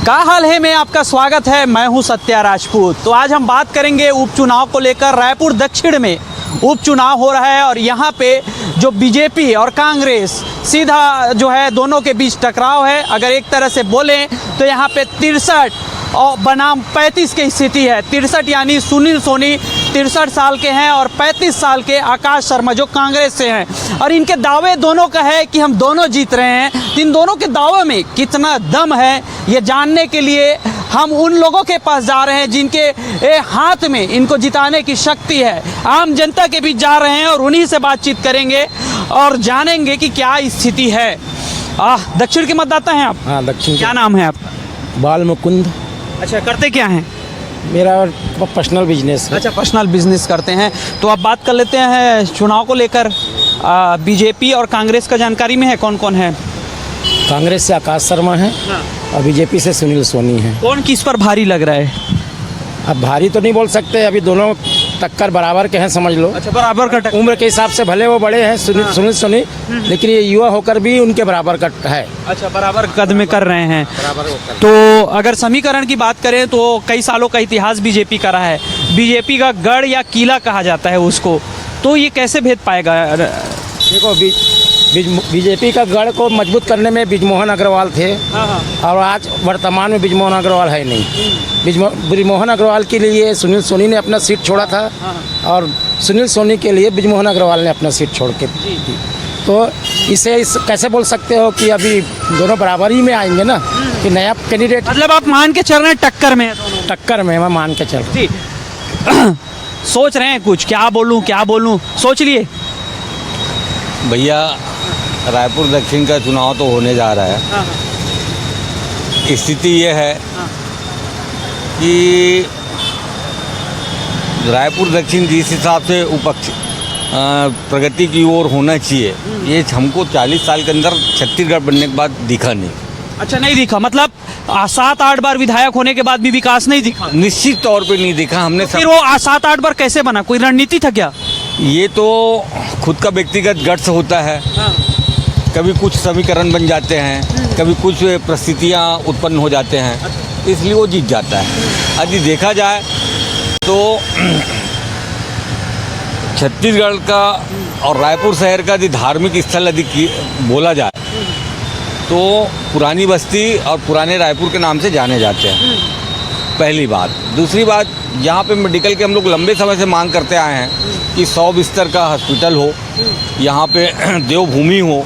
क्या हाल है, मैं आपका स्वागत है। मैं हूं सत्या राजपूत। तो आज हम बात करेंगे उपचुनाव को लेकर। रायपुर दक्षिण में उपचुनाव हो रहा है और यहां पे जो बीजेपी और कांग्रेस सीधा जो है दोनों के बीच टकराव है। अगर एक तरह से बोलें तो यहां पे 63 और बनाम 35 की स्थिति है। 63 यानी सुनील सोनी 63 साल के हैं और 35 साल के आकाश शर्मा जो कांग्रेस से हैं। और इनके दावे दोनों का है कि हम दोनों जीत रहे हैं। इन दोनों के दावे में कितना दम है ये जानने के लिए हम उन लोगों के पास जा रहे हैं जिनके हाथ में इनको जिताने की शक्ति है। आम जनता के बीच जा रहे हैं और उन्हीं से बातचीत करेंगे और जानेंगे कि क्या स्थिति है। दक्षिण के मतदाता हैं आप? हाँ, दक्षिण। क्या नाम है आपका? बाल मुकुंद। अच्छा, करते क्या हैं? मेरा पर्सनल बिजनेस है। अच्छा, पर्सनल बिजनेस करते हैं। तो आप बात कर लेते हैं चुनाव को लेकर। बीजेपी और कांग्रेस का जानकारी में है कौन कौन है? कांग्रेस से आकाश शर्मा है और बीजेपी से सुनील सोनी है। कौन किस पर भारी लग रहा है? अब भारी तो नहीं बोल सकते, अभी दोनों टक्कर बराबर के हैं समझ लो। अच्छा, बराबर का टक्कर। उम्र के हिसाब से भले वो बड़े हैं सुनील सोनी, लेकिन ये युवा होकर भी उनके बराबर का है। अच्छा, बराबर कद में कर रहे हैं। बराबर। तो अगर समीकरण की बात करें तो कई सालों का इतिहास बीजेपी का रहा है। बीजेपी का गढ़ या किला कहा जाता है उसको, तो ये कैसे भेद पाएगा? देखो, बीजेपी का गढ़ को मजबूत करने में बृजमोहन अग्रवाल थे। और आज वर्तमान में बृजमोहन अग्रवाल है नहीं। बृजमोहन अग्रवाल के लिए सुनील सोनी ने अपना सीट छोड़ा था और सुनील सोनी के लिए बृजमोहन अग्रवाल ने अपना सीट छोड़ के दी। तो इसे कैसे बोल सकते हो कि अभी दोनों बराबर ही में आएंगे ना, कि नया कैंडिडेट। मतलब आप मान के चल रहे हैं टक्कर में है दोनों? टक्कर में मैं मान के चल। जी। सोच रहे हैं कुछ, क्या बोलूं सोच लिए? भैया, रायपुर दक्षिण का चुनाव तो होने जा रहा है। स्थिति ये है कि रायपुर दक्षिण जिस हिसाब से उपक्ष प्रगति की ओर होना चाहिए, ये हमको 40 साल के अंदर छत्तीसगढ़ बनने के बाद दिखा नहीं। अच्छा, नहीं दिखा? मतलब 7-8 बार विधायक होने के बाद भी विकास नहीं दिखा? निश्चित तौर पे नहीं दिखा हमने। फिर वो 7-8 बार कैसे बना? कोई रणनीति था क्या? ये तो खुद का व्यक्तिगत गट्स होता है। कभी कुछ समीकरण बन जाते हैं, कभी कुछ परिस्थितियाँ उत्पन्न हो जाते हैं, इसलिए वो जीत जाता है। यदि देखा जाए तो छत्तीसगढ़ का और रायपुर शहर का यदि धार्मिक स्थल यदि बोला जाए तो पुरानी बस्ती और पुराने रायपुर के नाम से जाने जाते हैं, पहली बात। दूसरी बात, यहाँ पे मेडिकल के हम लोग लंबे समय से मांग करते आए हैं कि 100 बिस्तर का हॉस्पिटल हो, यहाँ पे देवभूमि हो,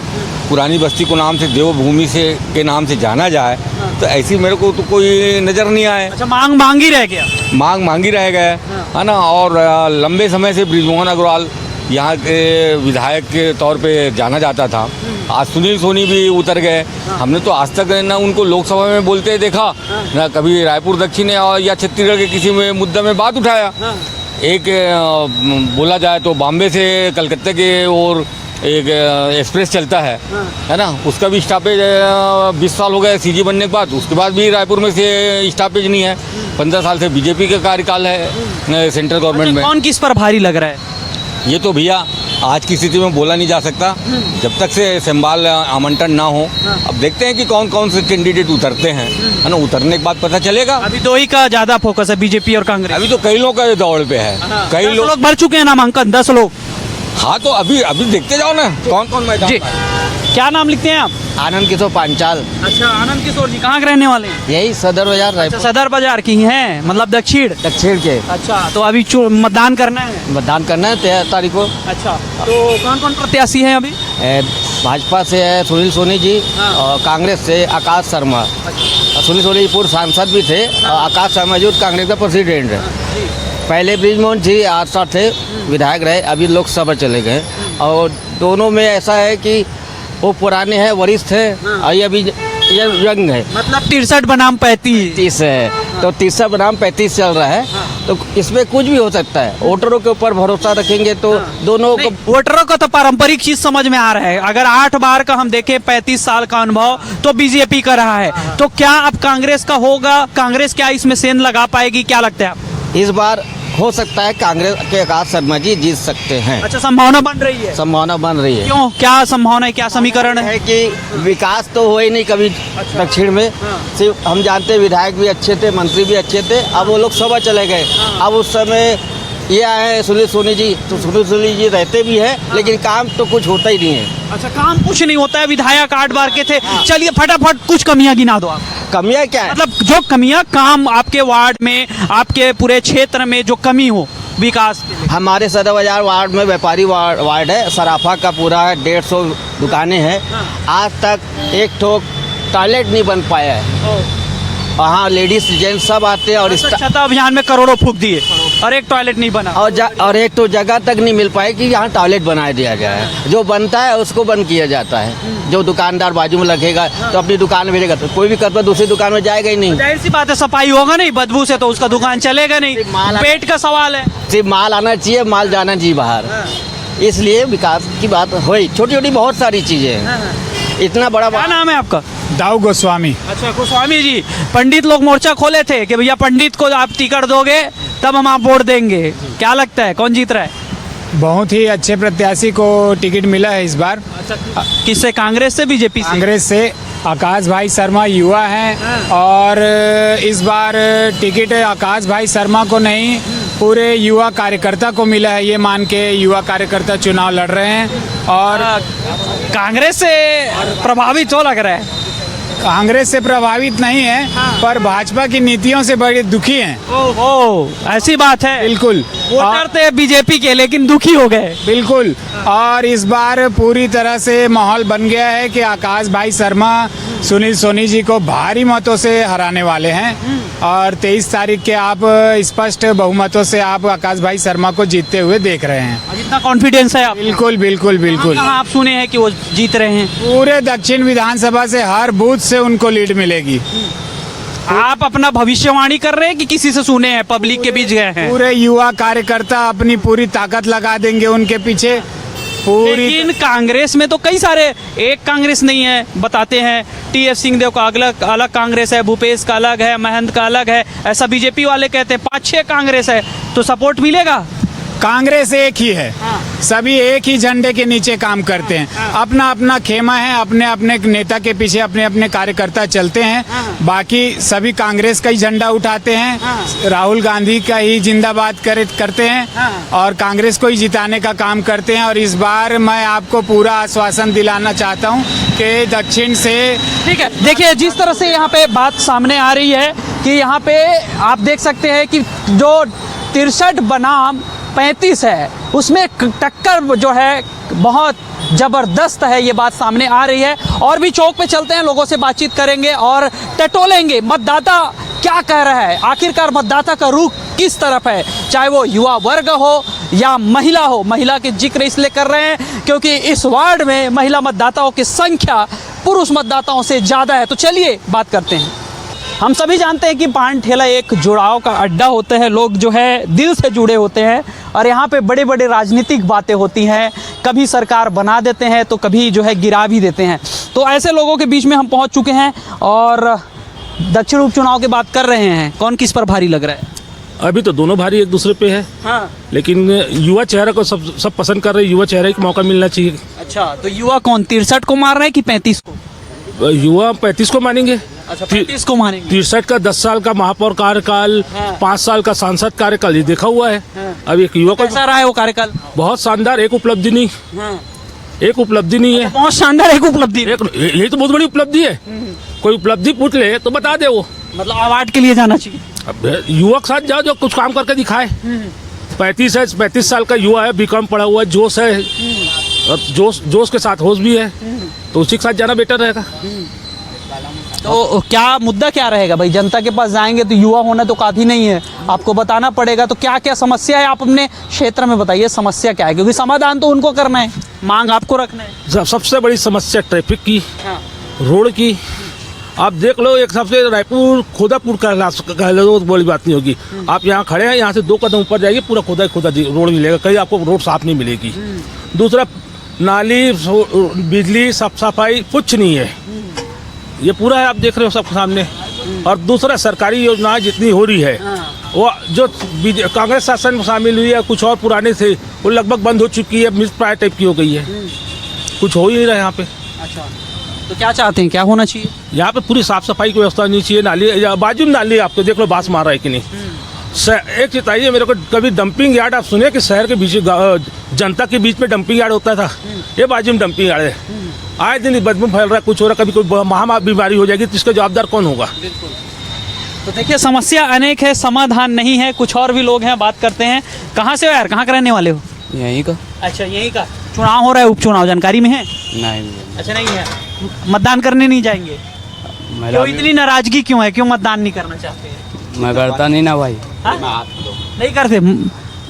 पुरानी बस्ती को नाम से देवभूमि से के नाम से जाना जाए। तो ऐसी मेरे को तो कोई नज़र नहीं आए। अच्छा, मांग ही रह गया? मांग ही रह गए है ना। और लंबे समय से बृजमोहन अग्रवाल यहाँ के विधायक के तौर पे जाना जाता था। आज सुनील सोनी भी उतर गए। हमने तो आज तक ना उनको लोकसभा में बोलते देखा, ना कभी रायपुर दक्षिण या छत्तीसगढ़ के किसी में मुद्दा में बात उठाया। एक बोला जाए तो बॉम्बे से कलकत्ता के और एक एक्सप्रेस चलता है ना, उसका भी स्टॉपेज 20 साल हो गए सीजी बनने के बाद, उसके बाद भी रायपुर में से स्टॉपेज नहीं है। 15 साल से बीजेपी का कार्यकाल है सेंट्रल गवर्नमेंट में। कौन किस पर भारी लग रहा है? ये तो भैया आज की स्थिति में बोला नहीं जा सकता जब तक से संभाल आमंत्रण ना हो। अब देखते हैं कि कौन कौन से कैंडिडेट उतरते हैं, है ना। उतरने के बाद पता चलेगा। अभी दो ही का ज्यादा फोकस है, बीजेपी और कांग्रेस। अभी तो कई लोग का दौड़ पे है। कई लोग भर चुके हैं नामांकन, 10 लोग। हाँ, तो अभी देखते जाओ ना कौन कौन मैदान। जी, क्या नाम लिखते हैं आप? आनंद किशोर पांचाल। अच्छा, आनंद किशोर जी कहाँ के रहने वाले हैं? यही सदर बाजार रायपुर। अच्छा, सदर बाजार की हैं, मतलब दक्षिण के। अच्छा, तो अभी मतदान करना है? मतदान करना है 13 तारीख को। अच्छा, तो कौन कौन प्रत्याशी हैं अभी? भाजपा से है सुनील सोनी जी और कांग्रेस से आकाश शर्मा। सुनील सोनी पूर्व सांसद भी थे और आकाश शर्मा जी कांग्रेस का प्रेसिडेंट है। पहले बृजमोहन जी 8 साल थे विधायक रहे, अभी लोकसभा चले गए। और दोनों में ऐसा है कि वो पुराने हैं, वरिष्ठ हैं, और ये अभी यंग है। मतलब 63 बनाम 35 है। तो 63 बनाम 35 चल रहा है। तो इसमें कुछ भी हो सकता है। वोटरों के ऊपर भरोसा रखेंगे तो दोनों को। वोटरों को तो पारंपरिक चीज समझ में आ रहा है। अगर 8 बार का हम देखें 35 साल का अनुभव तो बीजेपी का रहा है, तो क्या अब कांग्रेस का होगा? कांग्रेस क्या इसमें सेंध लगा पाएगी? क्या लगता है आप? इस बार हो सकता है कांग्रेस के आकाश शर्मा जी जीत सकते हैं। अच्छा, संभावना बन रही है। संभावना बन रही है। क्यों, क्या संभावना है, क्या समीकरण है? है कि विकास तो हो ही नहीं कभी दक्षिण में। सिर्फ हम जानते हैं विधायक भी अच्छे थे, मंत्री भी अच्छे थे, अब वो लोग सभा चले गए। अब उस समय ये आए हैं सुनील सोनी जी, तो सुनील सोनी जी रहते भी हैं लेकिन काम तो कुछ होता ही नहीं है। अच्छा, काम कुछ नहीं होता है, विधायक 8 बार के थे। चलिए फटाफट कुछ कमियां गिना दो आप। कमियाँ क्या है? मतलब जो कमियां, काम आपके वार्ड में, आपके पूरे क्षेत्र में जो कमी हो विकास के लिए। हमारे सदर बाजार वार्ड में व्यापारी वार्ड है, सराफा का पूरा है, 150 दुकानें हैं। आज तक एक ठोक टॉयलेट नहीं बन पाया है। वहाँ लेडीज जेंट्स सब आते हैं और स्वच्छता अभियान में करोड़ों फूक दिए और एक टॉयलेट नहीं बना। और एक तो जगह तक नहीं मिल पाई कि यहाँ टॉयलेट बनाया दिया गया है। जो बनता है उसको बंद किया जाता है। जो दुकानदार बाजू में लगेगा तो अपनी दुकान में भेजेगा, तो कोई भी करता दूसरी दुकान में जाएगा ही नहीं। जाहिर सी बात है, सफाई होगा नहीं, बदबू से तो उसका दुकान चलेगा नहीं। पेट का सवाल है। सिर्फ माल आना चाहिए, माल जाना चाहिए बाहर। इसलिए विकास की बात हुई, छोटी छोटी बहुत सारी चीज़ें हैं। इतना बड़ा क्या नाम है आपका? दाऊ गोस्वामी। अच्छा, गोस्वामी जी, पंडित लोग मोर्चा खोले थे कि भैया पंडित को आप टिकट दोगे तब हम आप वोट देंगे। क्या लगता है कौन जीत रहा है? बहुत ही अच्छे प्रत्याशी को टिकट मिला है इस बार। अच्छा, किससे? कांग्रेस से, बीजेपी से? कांग्रेस से आकाश भाई शर्मा युवा हैं और इस बार टिकट आकाश भाई शर्मा को नहीं, पूरे युवा कार्यकर्ता को मिला है। ये मान के युवा कार्यकर्ता चुनाव लड़ रहे हैं और कांग्रेस से प्रभावित हो लग रहा है। कांग्रेस से प्रभावित नहीं है, पर भाजपा की नीतियों से बड़े दुखी हैं। ओहो, ऐसी बात है। बिल्कुल, वोटर थे बीजेपी के लेकिन दुखी हो गए। बिल्कुल। और इस बार पूरी तरह से माहौल बन गया है कि आकाश भाई शर्मा सुनील सोनी जी को भारी मतों से हराने वाले हैं और 23 तारीख के आप स्पष्ट बहुमतों से आप आकाश भाई शर्मा को जीतते हुए देख रहे हैं। इतना कॉन्फिडेंस है आप? बिल्कुल बिल्कुल बिल्कुल। कहाँ आप सुने हैं कि वो जीत रहे हैं? पूरे दक्षिण विधानसभा से हर बूथ से उनको लीड मिलेगी। आप अपना भविष्यवाणी कर रहे हैं कि किसी से सुने हैं, पब्लिक के बीच गए हैं? पूरे युवा कार्यकर्ता अपनी पूरी ताकत लगा देंगे उनके पीछे। पूरी लेकिन कांग्रेस में तो कई सारे, एक कांग्रेस नहीं है बताते हैं। टीएस सिंहदेव का अलग कांग्रेस है, भूपेश का अलग है, महंत का अलग है, ऐसा बीजेपी वाले कहते हैं। 5-6 कांग्रेस है, तो सपोर्ट मिलेगा? कांग्रेस एक ही है, सभी एक ही झंडे के नीचे काम करते हैं। अपना अपना खेमा है, अपने अपने नेता के पीछे अपने अपने कार्यकर्ता चलते हैं। बाकी सभी कांग्रेस का ही झंडा उठाते हैं, राहुल गांधी का ही जिंदाबाद करते हैं और कांग्रेस को ही जिताने का काम करते हैं। और इस बार मैं आपको पूरा आश्वासन दिलाना चाहता हूं कि दक्षिण से। ठीक है, देखिए जिस तरह से यहाँ पे बात सामने आ रही है कि यहाँ पे आप देख सकते हैं कि जो 63 बनाम 35 है, उसमें टक्कर जो है बहुत ज़बरदस्त है, ये बात सामने आ रही है। और भी चौक पे चलते हैं, लोगों से बातचीत करेंगे और टटोलेंगे मतदाता क्या कह रहा है, आखिरकार मतदाता का रुख किस तरफ है, चाहे वो युवा वर्ग हो या महिला हो। महिला के जिक्र इसलिए कर रहे हैं क्योंकि इस वार्ड में महिला मतदाताओं की संख्या पुरुष मतदाताओं से ज़्यादा है। तो चलिए बात करते हैं। हम सभी जानते हैं कि पान ठेला एक जुड़ाव का अड्डा होता है, लोग जो है दिल से जुड़े होते हैं और यहाँ पे बड़े बड़े राजनीतिक बातें होती हैं। कभी सरकार बना देते हैं तो कभी जो है गिरा भी देते हैं। तो ऐसे लोगों के बीच में हम पहुँच चुके हैं और दक्षिण उपचुनाव की बात कर रहे हैं। कौन किस पर भारी लग रहा है? अभी तो दोनों भारी एक दूसरे पे है। हाँ, लेकिन युवा चेहरा को सब पसंद कर रहे हैं, युवा चेहरे को मौका मिलना चाहिए। अच्छा, तो युवा कौन 63 को मार रहे हैं कि 35 को? युवा 35 को मानेंगे। अच्छा, 35 को मानेंगे। 63 का 10 साल का महापौर कार्यकाल, हाँ। 5 साल का सांसद कार्यकाल, ये देखा हुआ है। अब एक युवा को कैसा रहा है वो कार्यकाल? बहुत शानदार, एक उपलब्धि नहीं, हाँ। एक उपलब्धि नहीं है। बहुत शानदार एक उपलब्धि। यही तो बहुत बड़ी उपलब्धि है। कोई उपलब्धि पूछ ले तो बता दे वो। मतलब अवार्ड के लिए जाना चाहिए। अब युवा के साथ जाओ जो कुछ काम करके दिखाए। 35 साल का युवा है, बीकॉम पढ़ा हुआ है, जोश है और जोश के साथ होश भी है, तो उसी के साथ जाना बेटर रहेगा। तो क्या मुद्दा क्या रहेगा भाई? जनता के पास जाएंगे तो युवा होना तो काफ़ी नहीं है, आपको बताना पड़ेगा। तो क्या क्या समस्या है आप अपने क्षेत्र में बताइए, समस्या क्या है? क्योंकि समाधान तो उनको करना है, मांग आपको रखना है। सबसे बड़ी समस्या ट्रैफिक की, रोड की। आप देख लो, एक सबसे रायपुर खोदापुर कह लो तो बड़ी बात नहीं होगी। आप यहाँ खड़े हैं, यहाँ से 2 कदम ऊपर जाइए, पूरा खोदा रोड मिलेगा, कहीं आपको रोड साफ नहीं मिलेगी। दूसरा, नाली, बिजली, साफ सफाई कुछ नहीं है, ये पूरा है, आप देख रहे हो सबके सामने। और दूसरा, सरकारी योजनाएं जितनी हो रही है वो जो कांग्रेस शासन में शामिल हुई है, कुछ और पुराने थे वो लगभग बंद हो चुकी है, मिस प्राय टाइप की हो गई है, कुछ हो ही नहीं रहा यहाँ पे। अच्छा, तो क्या चाहते हैं, क्या होना चाहिए? यहाँ पे पूरी साफ सफाई की व्यवस्था होनी चाहिए, नाली बाजू में नाली आपको देख लो बास मार रहा है कि नहीं। एक चीज बताइए मेरे को, कभी डंपिंग यार्ड आप सुने कि शहर के बीच जनता के बीच में डंपिंग यार्ड होता था? ये बाजू में डंपिंग यार्ड है, आए दिन बदबू फैल रहा है, कुछ हो रहा है, कभी कोई महामारी बीमारी हो जाएगी तो इसका जवाबदार कौन होगा? तो देखिए समस्या अनेक है, समाधान नहीं है। कुछ और भी लोग हैं, बात करते हैं। कहाँ से हो यार, कहाँ के रहने वाले हो? यहीं का अच्छा, यहीं का। चुनाव हो रहा है, उपचुनाव जानकारी में है? नहीं, अच्छा, नहीं है। मतदान करने नहीं जाएंगे? क्यों इतनी नाराजगी क्यों है, क्यों मतदान नहीं करना चाहते हैं? मैं करता नहीं ना भाई। हाँ? नहीं करते?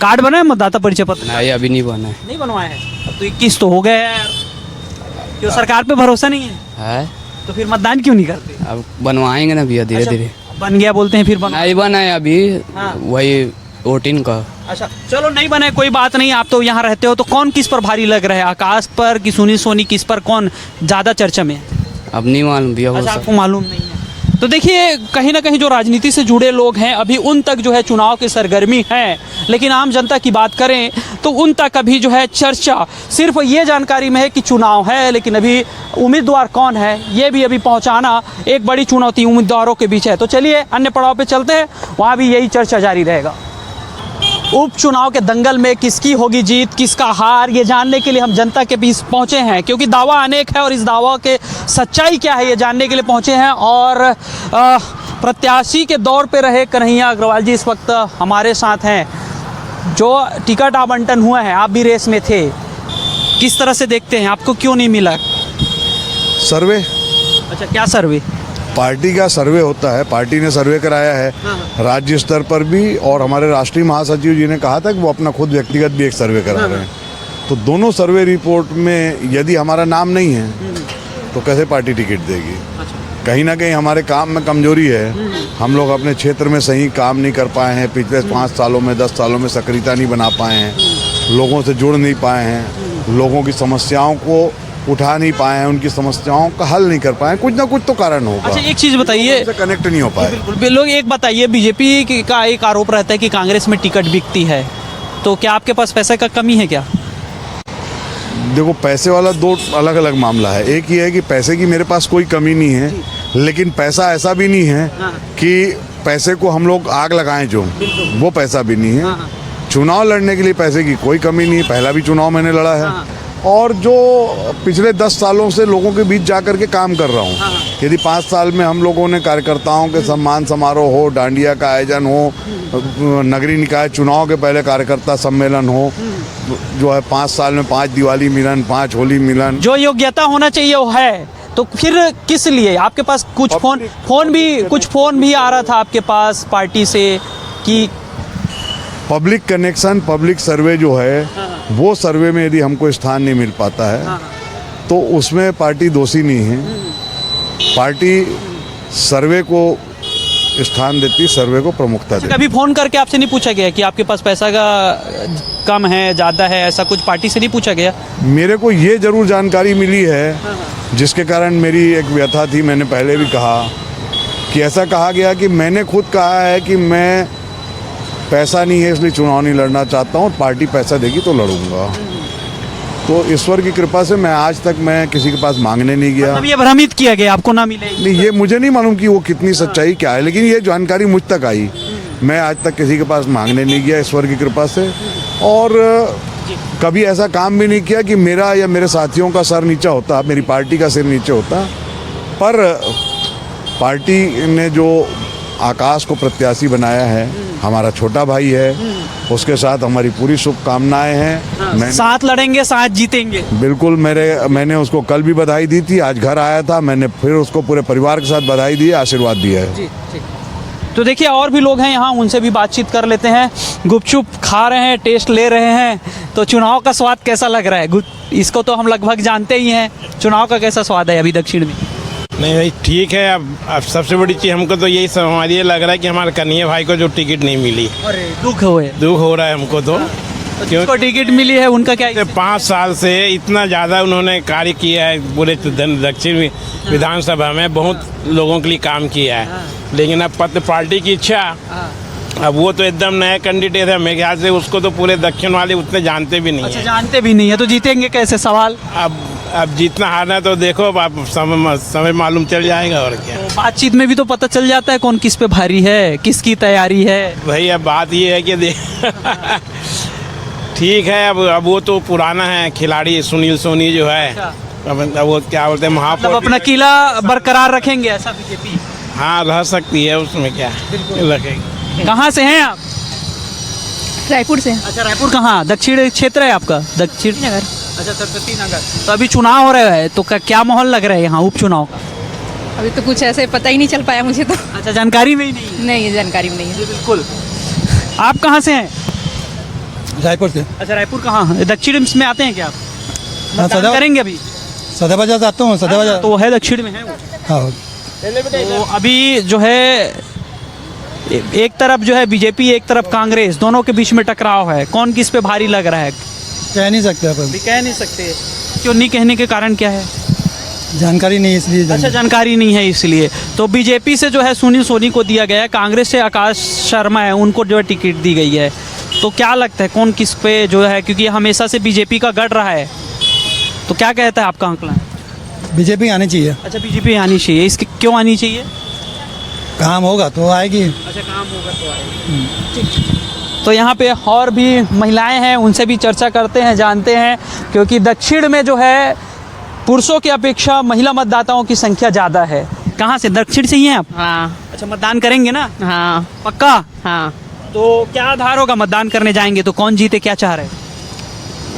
कार्ड बना है मतदाता परिचय पत्र? नहीं, अभी नहीं बना है। नहीं बनवाए हैं? अब तो 21 तो हो गए हैं यार। क्यों सरकार पे भरोसा नहीं है? तो फिर मतदान क्यों नहीं करते? अब बनवाएंगे ना भैया, धीरे धीरे। बन गया बोलते हैं, फिर बन नहीं बना है अभी। हाँ। वही वोटिंग का। अच्छा, चलो नहीं बने कोई बात नहीं। आप तो यहाँ रहते हो, तो कौन किस पर भारी लग रहा है, आकाश पर कि सुनील सोनी, किस पर कौन ज़्यादा चर्चा में है? अब नहीं मालूम भैया। अच्छा, आपको मालूम नहीं है। तो देखिए कहीं ना कहीं जो राजनीति से जुड़े लोग हैं अभी उन तक जो है चुनाव की सरगर्मी है, लेकिन आम जनता की बात करें तो उन तक अभी जो है चर्चा सिर्फ ये जानकारी में है कि चुनाव है, लेकिन अभी उम्मीदवार कौन है ये भी अभी पहुंचाना एक बड़ी चुनौती उम्मीदवारों के बीच है। तो चलिए अन्य पड़ाव पे चलते हैं, वहाँ भी यही चर्चा जारी रहेगा। उपचुनाव के दंगल में किसकी होगी जीत, किसका हार, ये जानने के लिए हम जनता के बीच पहुंचे हैं, क्योंकि दावा अनेक है और इस दावा के सच्चाई क्या है ये जानने के लिए पहुंचे हैं। और प्रत्याशी के दौर पे रहे कन्हैया अग्रवाल जी इस वक्त हमारे साथ हैं। जो टिकट आवंटन हुआ है, आप भी रेस में थे, किस तरह से देखते हैं, आपको क्यों नहीं मिला? सर्वे। अच्छा, क्या सर्वे? पार्टी का सर्वे होता है, पार्टी ने सर्वे कराया है राज्य स्तर पर भी, और हमारे राष्ट्रीय महासचिव जी ने कहा था कि वो अपना खुद व्यक्तिगत भी एक सर्वे करा रहे हैं। तो दोनों सर्वे रिपोर्ट में यदि हमारा नाम नहीं है तो कैसे पार्टी टिकट देगी? कहीं ना कहीं हमारे काम में कमजोरी है, हम लोग अपने क्षेत्र में सही काम नहीं कर पाए हैं, पिछले 5 सालों में 10 सालों में सक्रियता नहीं बना पाए हैं, लोगों से जुड़ नहीं पाए हैं, लोगों की समस्याओं को उठा नहीं पाए हैं, उनकी समस्याओं का हल नहीं कर पाए, कुछ ना कुछ तो कारण होगा। अच्छा, एक चीज़ बताइए, कनेक्ट नहीं हो पाए। बिल्कुल लोग एक बताइए, बीजेपी का एक आरोप रहता है कि कांग्रेस में टिकट बिकती है, तो क्या आपके पास पैसे का कमी है क्या? देखो, पैसे वाला दो अलग अलग मामला है। एक ये है कि पैसे की मेरे पास कोई कमी नहीं है, लेकिन पैसा ऐसा भी नहीं है कि पैसे को हम लोग आग लगाएं, जो वो पैसा भी नहीं है। चुनाव लड़ने के लिए पैसे की कोई कमी नहीं है, पहला भी चुनाव मैंने लड़ा है, और जो पिछले 10 सालों से लोगों के बीच जाकर के काम कर रहा हूँ। यदि 5 साल में हम लोगों ने कार्यकर्ताओं के सम्मान समारोह हो, डांडिया का आयोजन हो, नगरीय निकाय चुनाव के पहले कार्यकर्ता सम्मेलन हो, जो है 5 साल में 5 दिवाली मिलन, 5 होली मिलन, जो योग्यता होना चाहिए वो है, तो फिर किस लिए आपके पास कुछ फोन भी आ रहा था आपके पास पार्टी से कि पब्लिक कनेक्शन, पब्लिक सर्वे जो है वो सर्वे में यदि हमको स्थान नहीं मिल पाता है तो उसमें पार्टी दोषी नहीं है। पार्टी सर्वे को स्थान देती, सर्वे को प्रमुखता देती। कभी फोन करके आपसे नहीं पूछा गया कि आपके पास पैसा का कम है, ज़्यादा है, ऐसा कुछ पार्टी से नहीं पूछा गया? मेरे को ये जरूर जानकारी मिली है, जिसके कारण मेरी एक व्यथा थी, मैंने पहले भी कहा कि ऐसा कहा गया कि मैंने खुद कहा है कि मैं पैसा नहीं है इसलिए चुनाव नहीं लड़ना चाहता हूँ, पार्टी पैसा देगी तो लड़ूंगा। तो ईश्वर की कृपा से मैं आज तक मैं किसी के पास मांगने नहीं गया। मतलब ये भ्रमित किया गया आपको ना मिले? नहीं, ये मुझे नहीं मालूम कि वो कितनी सच्चाई क्या है, लेकिन ये जानकारी मुझ तक आई। मैं आज तक किसी के पास मांगने नहीं गया ईश्वर की कृपा से, और कभी ऐसा काम भी नहीं किया कि मेरा या मेरे साथियों का सर नीचा होता, मेरी पार्टी का सिर नीचे होता। पर पार्टी ने जो आकाश को प्रत्याशी बनाया है, हमारा छोटा भाई है, उसके साथ हमारी पूरी शुभकामनाएं हैं। साथ लड़ेंगे, साथ जीतेंगे। बिल्कुल, मैंने उसको कल भी बधाई दी थी, आज घर आया था, मैंने फिर उसको पूरे परिवार के साथ बधाई दी, आशीर्वाद दिया है। तो देखिए और भी लोग हैं यहाँ, उनसे भी बातचीत कर लेते हैं। गुपचुप खा रहे हैं, टेस्ट ले रहे हैं, तो चुनाव का स्वाद कैसा लग रहा है? इसको तो हम लगभग जानते ही हैं, चुनाव का कैसा स्वाद है अभी दक्षिण में? नहीं भाई, ठीक है। अब सबसे बड़ी चीज़ हमको तो यही हमारी ये लग रहा है कि हमारे कन्हैया भाई को जो टिकट नहीं मिली, अरे दुख हो रहा है हमको तो जिसको टिकट मिली है उनका क्या? 5 साल से इतना ज़्यादा उन्होंने कार्य किया है, पूरे दक्षिण विधानसभा में बहुत लोगों के लिए काम किया है, लेकिन अब पार्टी की इच्छा अब वो तो एकदम नया कैंडिडेट है, मेरे ख्याल से उसको तो पूरे दक्षिण वाले उतने जानते भी नहीं अच्छा, है। जानते भी नहीं है तो जीतेंगे कैसे? सवाल। अब जीतना हारना तो देखो, अब आप समय मालूम चल जाएगा और क्या। तो बातचीत में भी तो पता चल जाता है कौन किस पे भारी है, किसकी तैयारी है। भाई अब बात ये है कि ठीक है, अब वो तो पुराना है खिलाड़ी सुनील सोनी जो है। अब वो क्या बोलते हैं मतलब महापौर, अपना किला बरकरार रखेंगे ऐसा बीजेपी? हाँ रह सकती है, उसमें क्या रखेगी। कहाँ से हैं आप? रायपुर से। अच्छा, रायपुर कहाँ? दक्षिण क्षेत्र है आपका? दक्षिण नगर। अच्छा, सरस्वती नगर। तो अभी चुनाव हो रहा है तो क्या माहौल लग रहा है यहाँ उपचुनाव का? अभी तो कुछ ऐसे पता ही नहीं चल पाया मुझे तो। अच्छा, जानकारी में ही नहीं है? नहीं, ये जानकारी में नहीं है। बिल्कुल। आप कहाँ से हैं? रायपुर से। अच्छा, रायपुर कहाँ? दक्षिण में आते हैं क्या आप? मतदान करेंगे अभी? सदा बाजार आता हूँ, तो वो है दक्षिण में है वो। हाँ। तो अभी जो है एक तरफ जो है बीजेपी, एक तरफ कांग्रेस, दोनों के बीच में टकराव है। कौन किस पे भारी लग रहा है? कह नहीं सकते अपन, अभी कह नहीं सकते। क्यों नहीं कहने के कारण क्या है? जानकारी नहीं इसलिए। अच्छा, जानकारी नहीं है इसलिए। तो बीजेपी से जो है सुनील सोनी को दिया गया है, कांग्रेस से आकाश शर्मा है उनको जो है टिकट दी गई है। तो क्या लगता है कौन किस पे जो है, क्योंकि हमेशा से बीजेपी का गढ़ रहा है, तो क्या कहता है आपका आंकलन? बीजेपी आनी चाहिए। अच्छा, बीजेपी आनी चाहिए। इसकी क्यों आनी चाहिए? काम होगा तो आएगी। अच्छा, काम होगा तो आएगी। तो यहाँ पे और भी महिलाएं हैं, उनसे भी चर्चा करते हैं, जानते हैं, क्योंकि दक्षिण में जो है पुरुषों की अपेक्षा महिला मतदाताओं की संख्या ज़्यादा है। कहाँ से? दक्षिण से ही हैं आप? हाँ। अच्छा, मतदान करेंगे ना? हाँ। पक्का? हाँ। तो क्या आधार होगा मतदान करने जाएंगे तो कौन जीते, क्या चाह रहे हैं?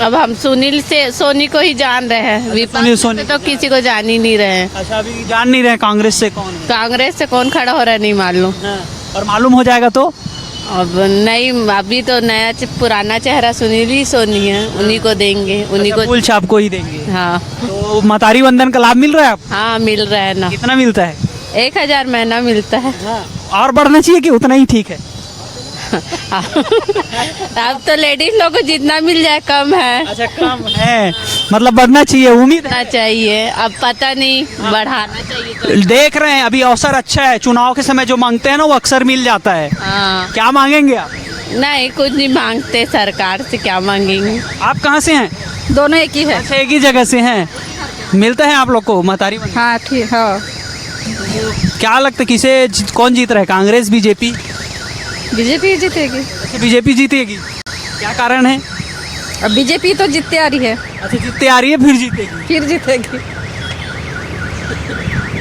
अब हम सुनील से सोनी को ही जान रहे हैं, सुनील विपक्ष सोनी से तो किसी को जान ही नहीं रहे हैं। अच्छा, अभी जान नहीं रहे कांग्रेस से कौन है? कांग्रेस से कौन खड़ा हो रहा है नहीं मालूम। और मालूम हो जाएगा तो? अब नहीं, अभी तो नया पुराना चेहरा सुनील ही सोनी है, उन्हीं को देंगे, उन्हीं अच्छा, को। फूल छाप को ही देंगे। हाँ। तो मतारी वंदन का लाभ मिल रहा है आप? हाँ, मिल रहा है ना। कितना मिलता है? 1000 महीना मिलता है। और बढ़ना चाहिए कि उतना ही ठीक है? अब तो लेडीज लोग को जितना मिल जाए कम है। अच्छा, कम है, मतलब बढ़ना चाहिए, उम्मीद है। बढ़ना चाहिए, अब पता नहीं, बढ़ाना चाहिए तो। देख रहे हैं अभी अवसर अच्छा है, चुनाव के समय जो मांगते हैं ना वो अक्सर मिल जाता है। हाँ। क्या मांगेंगे आप? नहीं, कुछ नहीं मांगते, सरकार से क्या मांगेंगे। आप कहाँ से हैं? दोनों एक ही है। अच्छा, एक ही जगह से हैं। मिलते हैं आप लोग को मतारी वंदन? हाँ, ठीक। हाँ। क्या लगता है किसे कौन जीत रहा है, कांग्रेस बीजेपी? बीजेपी जीतेगी। अच्छा, बीजेपी जीतेगी। क्या कारण है? अब बीजेपी तो जीतते आ रही है। अच्छा, जीतते आ रही है, फिर जीतेगी। फिर जीतेगी।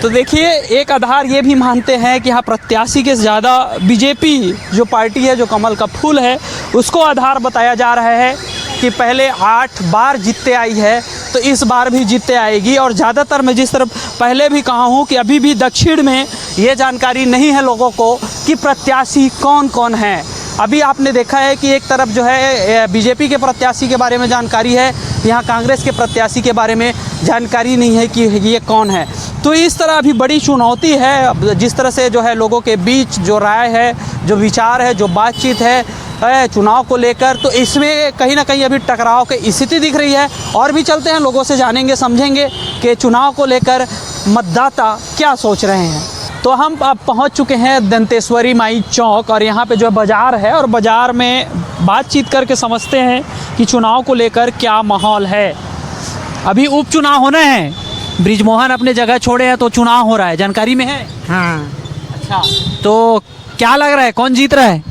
तो देखिए, एक आधार ये भी मानते हैं कि हाँ प्रत्याशी के ज़्यादा बीजेपी जो पार्टी है, जो कमल का फूल है, उसको आधार बताया जा रहा है कि पहले 8 बार जीतते आई है तो इस बार भी जीतते आएगी। और ज़्यादातर मैं जिस तरफ पहले भी कहा हूँ कि अभी भी दक्षिण में ये जानकारी नहीं है लोगों को कि प्रत्याशी कौन कौन है। अभी आपने देखा है कि एक तरफ जो है बीजेपी के प्रत्याशी के बारे में जानकारी है, यहाँ कांग्रेस के प्रत्याशी के बारे में जानकारी नहीं है कि ये कौन है। तो इस तरह अभी बड़ी चुनौती है, जिस तरह से जो है लोगों के बीच जो राय है, जो विचार है, जो बातचीत है चुनाव को लेकर, तो इसमें कहीं ना कहीं अभी टकराव की स्थिति दिख रही है। और भी चलते हैं, लोगों से जानेंगे, समझेंगे कि चुनाव को लेकर मतदाता क्या सोच रहे हैं। तो हम अब पहुंच चुके हैं दंतेश्वरी माई चौक, और यहाँ पे जो है बाज़ार है, और बाज़ार में बातचीत करके समझते हैं कि चुनाव को लेकर क्या माहौल है। अभी उपचुनाव होने हैं, ब्रिजमोहन अपने जगह छोड़े हैं तो चुनाव हो रहा है, जानकारी में है? हाँ। अच्छा, तो क्या लग रहा है कौन जीत रहा है?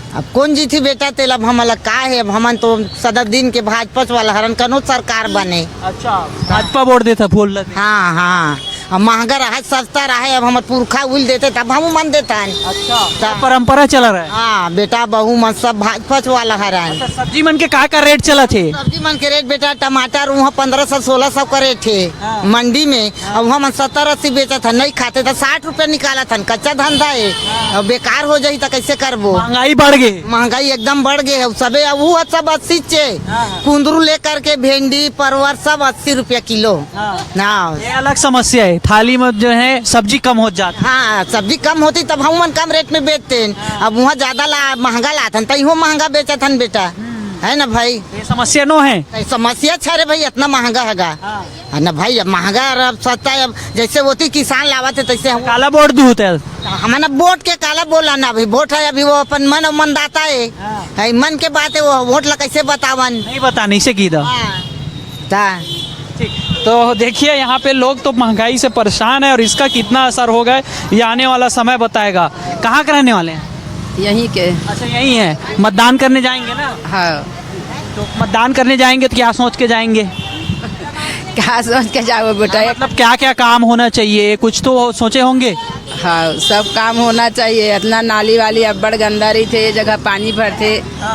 अब कौन जीती बेटा, तेल अब हम अलग का है, अब हमन तो सदा दिन के भाजपा वाला हरन कनो सरकार बने। अच्छा, भाजपा वोट देता बोल रहे? हाँ हाँ, अब महंगा रहा, सस्ता रहा, अब हमारे पुरखा उल देते तब हम मन देता है। अच्छा, परंपरा चला रहा है। हाँ बेटा, बहू मन सब भाजपा वाला हरन। अच्छा, सब्जी मन के का रेट चला थे? सब्जी मन के रेट बेटा, टमाटर वहाँ 1500-1600 का रेट थे मंडी में, अब वहाँ मन 70-80 बेचा था, नहीं खाते था, 60 रुपया निकाला था। कच्चा धंधा है, अब बेकार हो जाये तो कैसे करबो? महंगाई बढ़ गई, महंगाई एकदम बढ़ गए है सबे। अब वो सब 80 चे, कुंदरू लेकर के भेंडी परवर सब 80 रुपया किलो। हाँ, ये अलग समस्या है, थाली में जो है सब्जी कम हो जाती। हाँ, सब्जी कम होती तब हम मन कम रेट में बेचते हैं। अब वहाँ ज्यादा महंगा लाथन तो महंगा बेचतन बेटा, है ना भाई? ये समस्या नो है, समस्या छे भाई, इतना महंगा हैगा है ना भाई। अब महंगा अब सस्ता, अब जैसे होती किसान लावा थे तैसे हम काला बोर्ड दूध है। हमारा वोट के काला बोला ना, अभी वोट है, अभी वो अपन मन दाता है, मन के बात है, वो वोट ला कैसे बतावन नहीं बताने से की था। ठीक, तो देखिए यहाँ पे लोग तो महंगाई से परेशान है और इसका कितना असर होगा ये आने वाला समय बताएगा। कहाँ के रहने वाले हैं? यहीं के। अच्छा यही है, मतदान करने जाएंगे ना? हाँ। तो मतदान करने जाएंगे तो क्या सोच के जाएंगे? क्या सोच के जाओ बेटा? मतलब क्या क्या काम होना चाहिए, कुछ तो सोचे होंगे। हाँ, सब काम होना चाहिए। इतना नाली वाली अब्बड़ गंदा रही थे, ये जगह पानी भरते,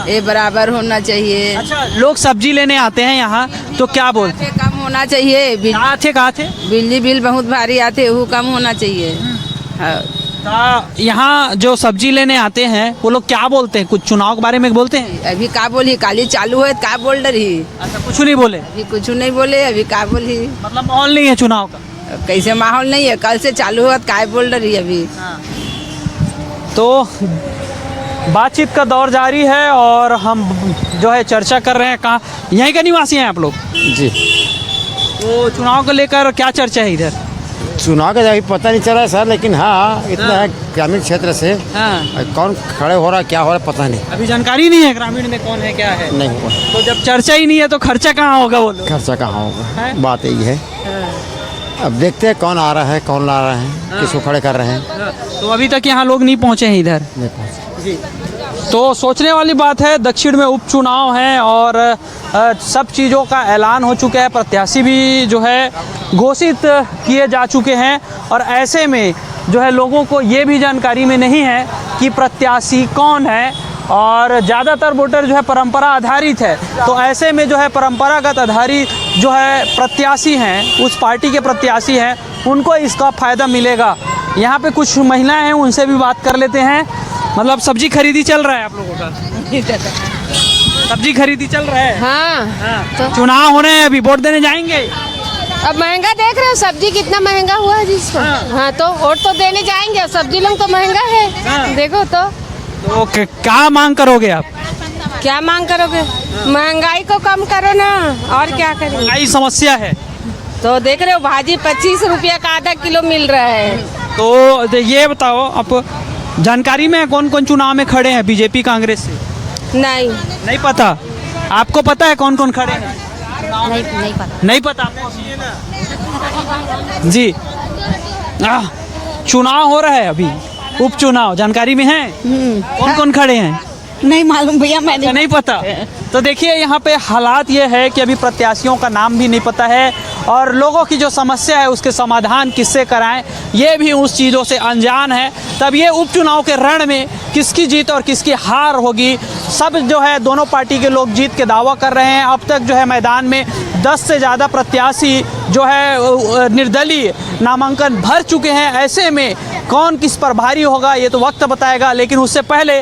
ये बराबर होना चाहिए। अच्छा, लोग सब्जी लेने आते हैं यहाँ तो क्या बोलते हैं? कम होना चाहिए। कहाँ थे? बिजली बिल बहुत भारी आते, वो कम होना चाहिए। हाँ। यहाँ जो सब्जी लेने आते हैं वो लोग क्या बोलते हैं? कुछ चुनाव के बारे में बोलते हैं? अभी का बोली, काली चालू है, का बोल रही? अच्छा, कुछ नहीं बोले? अभी कुछ नहीं बोले, अभी का बोली? मतलब माहौल नहीं है चुनाव का? कैसे माहौल नहीं है? कल से चालू हुआ, काय बोल रही अभी? तो बातचीत का दौर जारी है और हम जो है चर्चा कर रहे हैं। कहाँ, यहीं का निवासी हैं आप लोग? जी। तो चुनाव को लेकर क्या चर्चा है इधर? चुनाव का अभी पता नहीं चला है सर, लेकिन हाँ इतना है ग्रामीण क्षेत्र से कौन खड़े हो रहा है, क्या हो रहा है पता नहीं। अभी जानकारी नहीं है ग्रामीण में कौन है क्या है? नहीं हुआ। तो जब चर्चा ही नहीं है तो खर्चा कहाँ होगा? वो लोग खर्चा कहाँ होगा, बात यही है। अब देखते हैं कौन आ रहा है, कौन ला रहा है, किसको खड़े कर रहे हैं। तो अभी तक यहाँ लोग नहीं पहुँचे हैं इधर? नहीं पहुँचे। तो सोचने वाली बात है, दक्षिण में उपचुनाव हैं और सब चीज़ों का ऐलान हो चुका है, प्रत्याशी भी जो है घोषित किए जा चुके हैं और ऐसे में जो है लोगों को ये भी जानकारी में नहीं है कि प्रत्याशी कौन है और ज़्यादातर वोटर जो है परंपरा आधारित है। तो ऐसे में जो है परंपरागत आधारित जो है प्रत्याशी हैं, उस पार्टी के प्रत्याशी हैं, उनको इसका फ़ायदा मिलेगा। यहाँ पे कुछ महिलाएं हैं, उनसे भी बात कर लेते हैं। मतलब सब्जी खरीदी चल रहा है आप लोगों का? सब्जी खरीदी चल रहा है? हाँ। तो चुनाव हो रहे हैं, अभी वोट देने जाएंगे? अब महंगा देख रहे हो, सब्जी कितना महंगा हुआ है जिसको। हाँ, तो वोट तो देने जाएंगे, सब्जी लोग तो महंगा है। देखो तो क्या मांग करोगे आप? क्या मांग करोगे? महंगाई को कम करो ना, और क्या करें? महंगाई समस्या है तो देख रहे हो, भाजी 25 रुपया का आधा किलो मिल रहा है। तो ये बताओ, आप जानकारी में कौन कौन चुनाव में खड़े हैं बीजेपी कांग्रेस से? नहीं पता? आपको पता है कौन कौन खड़े हैं? नहीं पता। नहीं पता जी। चुनाव हो रहा है अभी, उपचुनाव, जानकारी में है? कौन कौन खड़े हैं? नहीं मालूम भैया, मैंने नहीं पता। तो देखिए यहाँ पे हालात ये है कि अभी प्रत्याशियों का नाम भी नहीं पता है और लोगों की जो समस्या है उसके समाधान किससे कराएं ये भी उस चीज़ों से अनजान है। तब ये उपचुनाव के रण में किसकी जीत और किसकी हार होगी, सब जो है दोनों पार्टी के लोग जीत के दावा कर रहे हैं। अब तक जो है मैदान में 10 से ज़्यादा प्रत्याशी जो है निर्दलीय नामांकन भर चुके हैं। ऐसे में कौन किस पर भारी होगा ये तो वक्त बताएगा, लेकिन उससे पहले